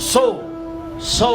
100।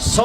100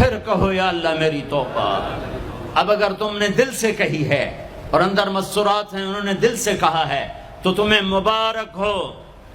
پھر کہو یا اللہ میری توبہ۔ اب اگر تم نے دل سے کہی ہے اور اندر مسرات ہیں انہوں نے دل سے کہا ہے تو تمہیں مبارک ہو،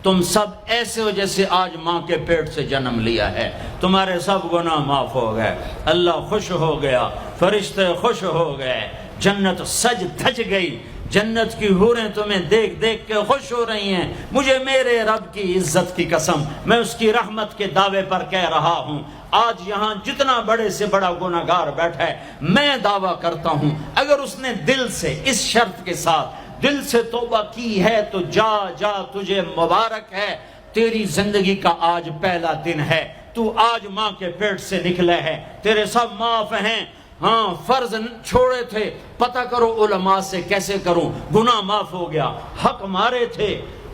تم سب ایسے ہو جیسے آج ماں کے پیٹ سے جنم لیا ہے، تمہارے سب گناہ معاف ہو گئے، اللہ خوش ہو گیا، فرشتے خوش ہو گئے، جنت سج دھج گئی، جنت کی حوریں تمہیں دیکھ دیکھ کے خوش ہو رہی ہیں۔ مجھے میرے رب کی عزت کی قسم، میں اس کی رحمت کے دعوے پر کہہ رہا ہوں، آج یہاں جتنا بڑے سے بڑا گناہگار بیٹھا ہے، میں دعویٰ کرتا ہوں اگر اس نے دل سے اس شرط کے ساتھ دل سے توبہ کی ہے تو جا جا تجھے مبارک ہے، تیری زندگی کا آج پہلا دن ہے، تو آج ماں کے پیٹ سے نکلے ہے، تیرے سب معاف ہیں۔ ہاں فرض چھوڑے تھے، پتہ کرو علماء سے کیسے کروں، گناہ معاف ہو گیا، حق مارے تھے،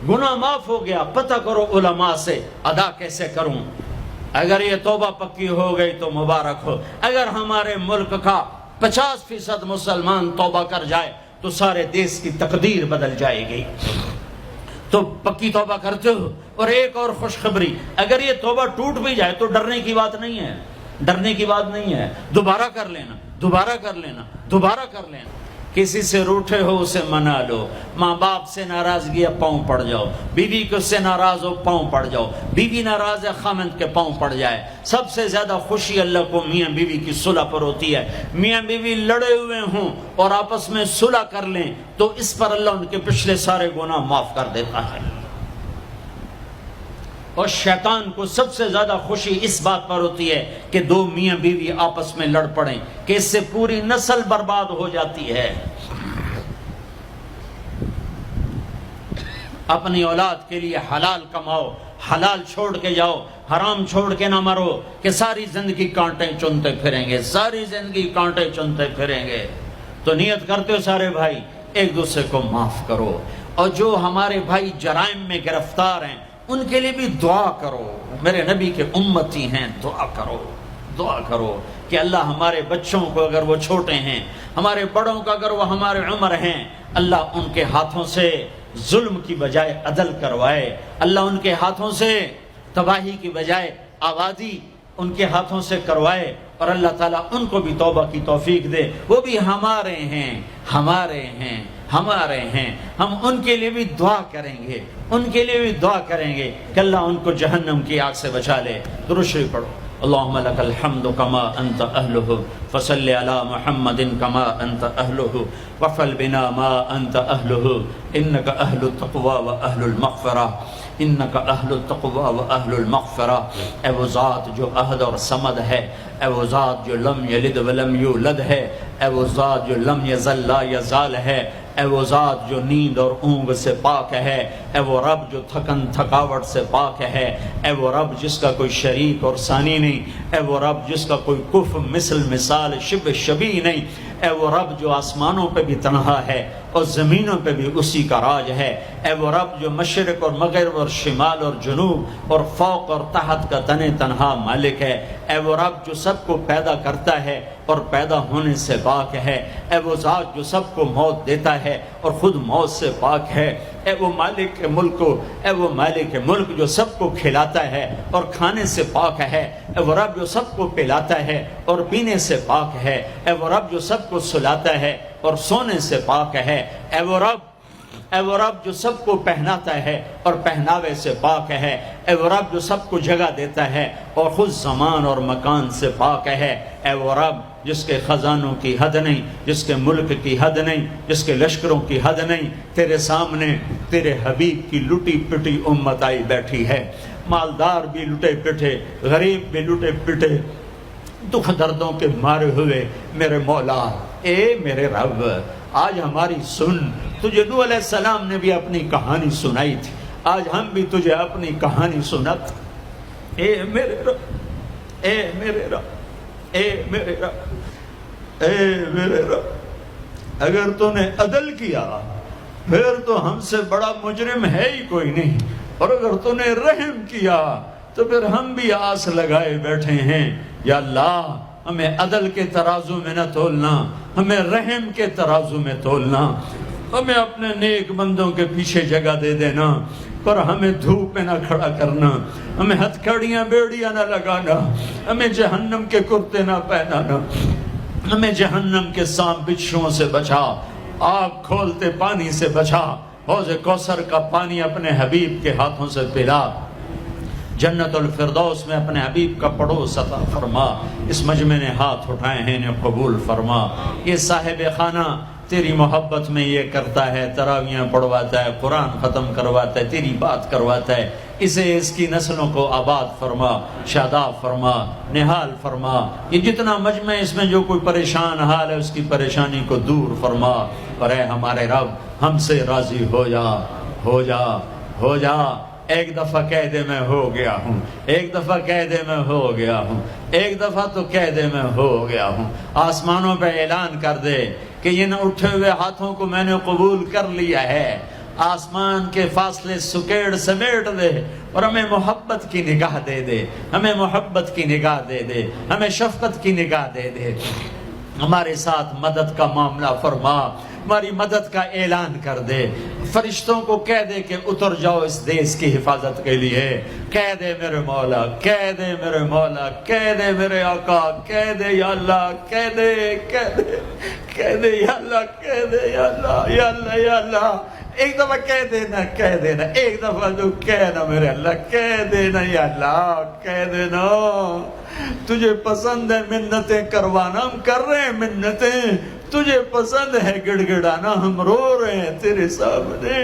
گناہ معاف ہو گیا، پتہ کرو علماء سے ادا کیسے کروں۔ اگر یہ توبہ پکی ہو گئی تو مبارک ہو۔ اگر ہمارے ملک کا 50% مسلمان توبہ کر جائے تو سارے دیش کی تقدیر بدل جائے گی۔ تو پکی توبہ کرتے ہو۔ اور ایک اور خوشخبری، اگر یہ توبہ ٹوٹ بھی جائے تو ڈرنے کی بات نہیں ہے، ڈرنے کی بات نہیں ہے، دوبارہ کر لینا، دوبارہ کر لینا، دوبارہ کر لینا۔ کسی سے روٹھے ہو اسے منا لو، ماں باپ سے ناراضگی ہے پاؤں پڑ جاؤ، بیوی کو سے ناراض ہو پاؤں پڑ جاؤ، بیوی ناراض ہے خامند کے پاؤں پڑ جائے۔ سب سے زیادہ خوشی اللہ کو میاں بیوی کی صلح پر ہوتی ہے۔ میاں بیوی لڑے ہوئے ہوں اور آپس میں صلح کر لیں تو اس پر اللہ ان کے پچھلے سارے گناہ معاف کر دیتا ہے۔ اور شیطان کو سب سے زیادہ خوشی اس بات پر ہوتی ہے کہ دو میاں بیوی آپس میں لڑ پڑیں، کہ اس سے پوری نسل برباد ہو جاتی ہے۔ اپنی اولاد کے لیے حلال کماؤ، حلال چھوڑ کے جاؤ، حرام چھوڑ کے نہ مرو کہ ساری زندگی کانٹے چنتے پھریں گے، ساری زندگی کانٹے چنتے پھریں گے۔ تو نیت کرتے ہو سارے بھائی ایک دوسرے کو معاف کرو، اور جو ہمارے بھائی جرائم میں گرفتار ہیں ان کے لیے بھی دعا کرو، میرے نبی کے امتی ہیں، دعا کرو، دعا کرو کہ اللہ ہمارے بچوں کو اگر وہ چھوٹے ہیں، ہمارے بڑوں کو اگر وہ ہمارے عمر ہیں، اللہ ان کے ہاتھوں سے ظلم کی بجائے عدل کروائے، اللہ ان کے ہاتھوں سے تباہی کی بجائے آبادی ان کے ہاتھوں سے کروائے، اور اللہ تعالیٰ ان کو بھی توبہ کی توفیق دے۔ وہ بھی ہمارے ہیں، ہمارے ہیں، ہمارے ہیں، ہم ان کے لیے بھی دعا کریں گے، ان کے لیے بھی دعا کریں گے کہ اللہ ان کو جہنم کی آگ سے بچا لے۔ درود شریف پڑھو۔ اللہم لک الحمد کما انت اہلہ فصل علی محمد کما انت اہلہ وفعل بنا ما انت اہلہ انک اہل التقوی و اہل المغفرہ، انک اہل التقوی و اہل المغفرہ۔ اے وہ ذات جو احد اور صمد ہے، اے وہ ذات جو لم یلد ولم یولد ہے، اے وہ ذات جو لم یزل لا یزال ہے، اے وہ ذات جو نیند اور اونگ سے پاک ہے، اے وہ رب جو تھکن تھکاوٹ سے پاک ہے، اے وہ رب جس کا کوئی شریک اور ثانی نہیں، اے وہ رب جس کا کوئی کف مثل مثال شبہ شبیہ نہیں، اے وہ رب جو آسمانوں پہ بھی تنہا ہے اور زمینوں پہ بھی اسی کا راج ہے، اے وہ رب جو مشرق اور مغرب اور شمال اور جنوب اور فوق اور تحت کا تن تنہا مالک ہے، اے وہ رب جو سب کو پیدا کرتا ہے اور پیدا ہونے سے پاک ہے، اے وہ ذات جو سب کو موت دیتا ہے اور خود موت سے پاک ہے، اے وہ مالک ملک، اے وہ مالک ملک جو سب کو کھلاتا ہے اور کھانے سے پاک ہے، اے وہ رب جو سب کو پلاتا ہے اور پینے سے پاک ہے، اے وہ رب جو سب کو سلاتا ہے اور سونے سے پاک ہے، اے وہ رب جو سب کو پہناتا ہے اور پہناوے سے پاک ہے، اے وہ رب جو سب کو جگہ دیتا ہے اور خود زمان اور مکان سے پاک ہے، اے وہ رب جس کے خزانوں کی حد نہیں، جس کے ملک کی حد نہیں، جس کے لشکروں کی حد نہیں، تیرے سامنے تیرے حبیب کی لٹی پٹی امت آئی بیٹھی ہے، مالدار بھی لٹے پٹے، غریب بھی لٹے پٹے، دکھ دردوں کے مارے ہوئے میرے مولا، اے میرے رب آج ہماری سن، تجھے نوح علیہ السلام نے بھی اپنی کہانی سنائی تھی، آج ہم بھی تجھے اپنی کہانی سنات، اے میرے رب، اے میرے رب، اے میرے رب، اے میرے رب، اگر تو نے عدل کیا پھر تو ہم سے بڑا مجرم ہے ہی کوئی نہیں، اور اگر تو نے رحم کیا تو پھر ہم بھی آس لگائے بیٹھے ہیں۔ یا اللہ ہمیں عدل کے ترازو میں نہ تولنا، ہمیں رحم کے ترازو میں تولنا، ہمیں اپنے نیک بندوں کے پیچھے جگہ دے دینا، پر ہمیں دھوپ میں نہ کھڑا کرنا، ہمیں ہتھکڑیاں بیڑیاں نہ لگانا، ہمیں جہنم کے کرتے نہ پہنانا، ہمیں جہنم کے سانپ بچھوؤں سے بچا، آگ کھولتے پانی سے بچا، حوض کوثر کا پانی اپنے حبیب کے ہاتھوں سے پلا، جنت الفردوس میں اپنے حبیب کا پڑوس عطا فرما، اس مجمع نے ہاتھ اٹھائے ہیں انہیں قبول فرما۔ یہ صاحب خانہ تیری محبت میں یہ کرتا ہے، تراویاں پڑھواتا ہے، قرآن ختم کرواتا ہے، تیری بات کرواتا ہے، اسے اس کی نسلوں کو آباد فرما، شاداب فرما، نحال فرما۔ یہ جتنا مجمع اس میں جو کوئی پریشان حال ہے اس کی پریشانی کو دور فرما، اور اے ہمارے رب ہم سے راضی ہو جا، ہو جا، ہو جا۔ ایک دفعہ کہہ دے میں ہو گیا ہوں، ایک دفعہ کہہ دے میں ہو گیا ہوں، ایک دفعہ تو کہہ دے میں ہو گیا ہوں۔ آسمانوں پہ اعلان کر دے کہ ان اٹھے ہوئے ہاتھوں کو میں نے قبول کر لیا ہے، آسمان کے فاصلے سکیڑ سمیٹ دے اور ہمیں محبت کی نگاہ دے دے، ہمیں محبت کی نگاہ دے دے، ہمیں شفقت کی نگاہ دے دے، ہمارے ساتھ مدد کا معاملہ فرما، ہماری مدد کا اعلان کر دے، فرشتوں کو کہہ دے کہ اتر جاؤ اس دیس کی حفاظت کے لیے، کہہ دے میرے مولا، کہہ دے میرے مولا، کہہ دے میرے آقا، کہہ دے یا اللہ، کہہ دے، کہہ دے، کہہ دے یا اللہ، کہہ دے یا اللہ، یا اللہ، یا اللہ۔ ایک دفعہ کہہ دینا، کہہ دینا، ایک دفعہ جو کہنا میرے اللہ، کہہ دینا یا اللہ، کہہ دینا۔ تجھے پسند ہے منتیں کروانا، ہم کر رہے ہیں منتیں، تجھے پسند ہے گڑ گڑانا، ہم رو رہے ہیں تیرے سامنے،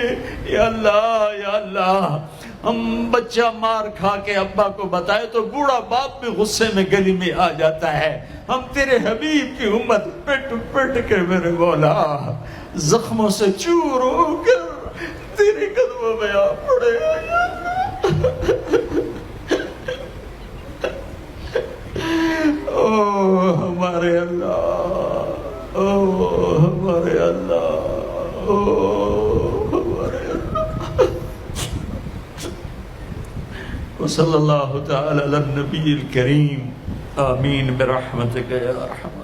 یا اللہ، یا اللہ۔ ہم بچہ مار کھا کے ابا کو بتائے تو بوڑھا باپ بھی غصے میں گلی میں آ جاتا ہے، ہم تیرے حبیب کی امت پٹ پٹ کے میرے مولا زخموں سے چور ہو کر تیرے قدموں میں آ پڑے۔ او ہمارے اللہ، او ہمارے اللہ، او ہمارے اللہ۔ وصلی اللہ تعالی علی النبی الکریم، آمین برحمتک یا ارحم۔